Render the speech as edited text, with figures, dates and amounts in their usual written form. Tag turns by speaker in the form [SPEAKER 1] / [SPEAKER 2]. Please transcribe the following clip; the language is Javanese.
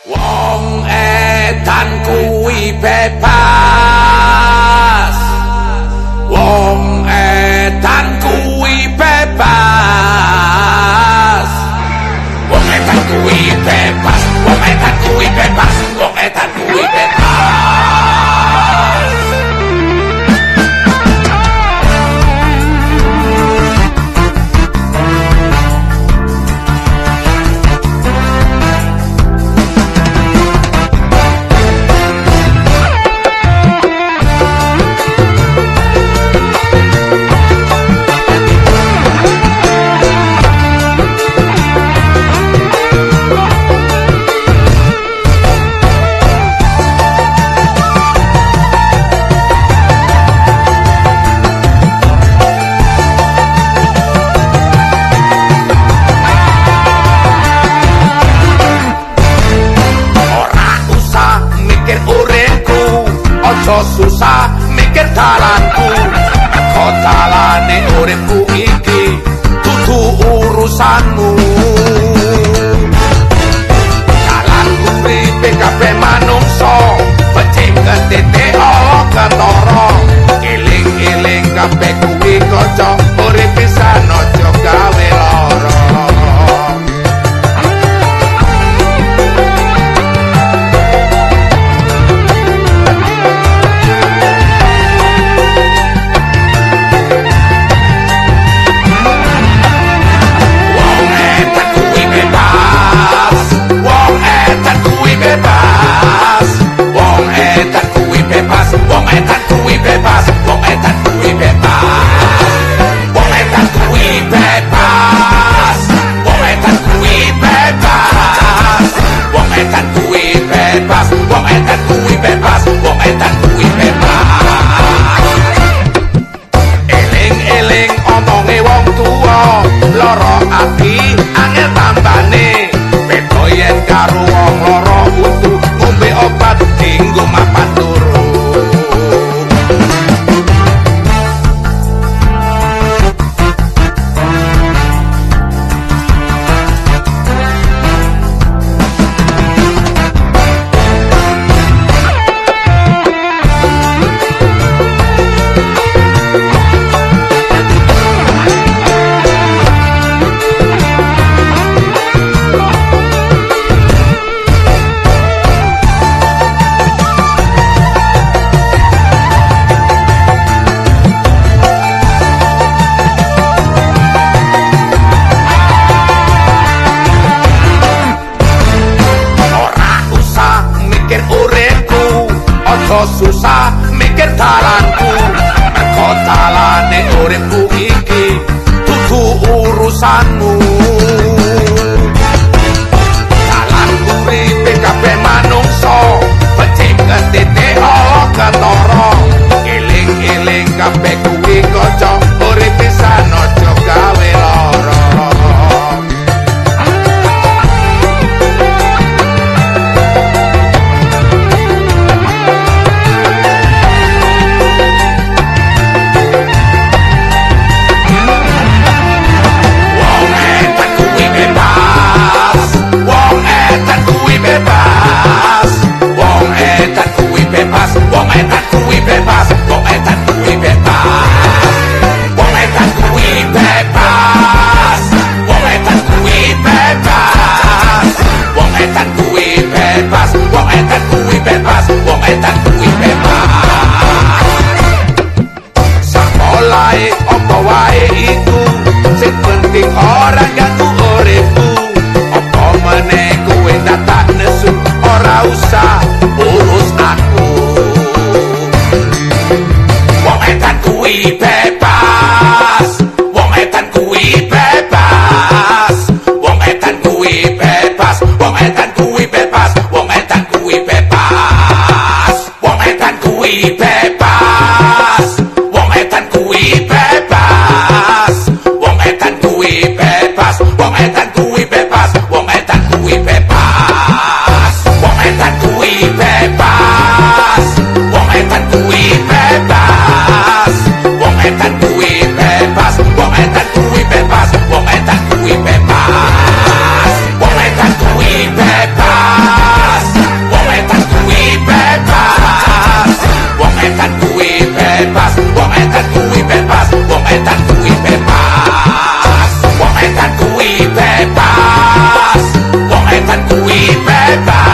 [SPEAKER 1] Wong edan kuwi bebas. Wong edan kuwi bebas. Wong edan kuwi bebas. Wong edan kuwi bebas. Wong edan kuwi bebas. Susah mikir dalanku, kok dalane uripku iki dudu urusanmu. Dalan uripe kabeh manungsa, becik ketete ketara. Eling-eling kabeh kuwi kanca, urip pisan aja gawe lara. Eling-eling omonge wong tuwa, lara ati angel tambane. Beda yen karo wong lara kudu ngombe obat dienggo mapan turu. Susah mikir dalanku, mergo dalane uripku iki dudu urusanmu. Dalan uripe kabeh manungsa, becik ketete ketara. Eling-eling kabeh kuwi kanca, urip pisan aja gawe lara. Sakolahe apa wae iku, sing penting ora ganggu uripku. Apa meneh kowe tak nesu, ora usah urus aku. Wong edan kuwi bebas, wong edan kuwi bebas, wong edan kuwi bebas, wong edan kuwi bebas, wong edan kuwi bebas, wong edan kuwi bebas, wong edan kuwi bebas, wong edan kuwi bebas.